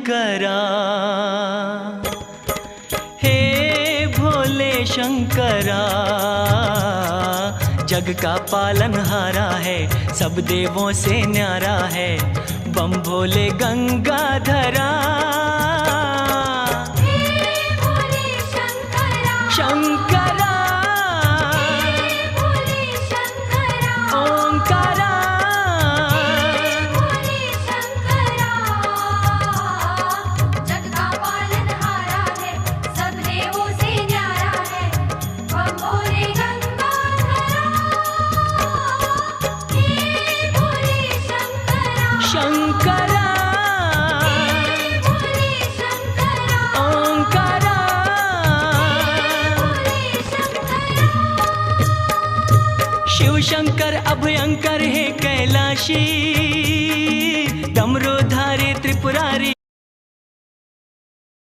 शंकरा, हे भोले शंकरा, जग का पालनहारा है, सब देवों से न्यारा है, बम भोले गंगाधरा। शंकरा, ओंकारा, जग का पालनहारा है, सब देवों से न्यारा है, बम भोले गंगाधरा। हे भोले शंकरा, शंकरा, भोले शंकरा, ओंकारा। शिव शंकर अभयंकर है कैलाशी, डमरूधारी त्रिपुरारी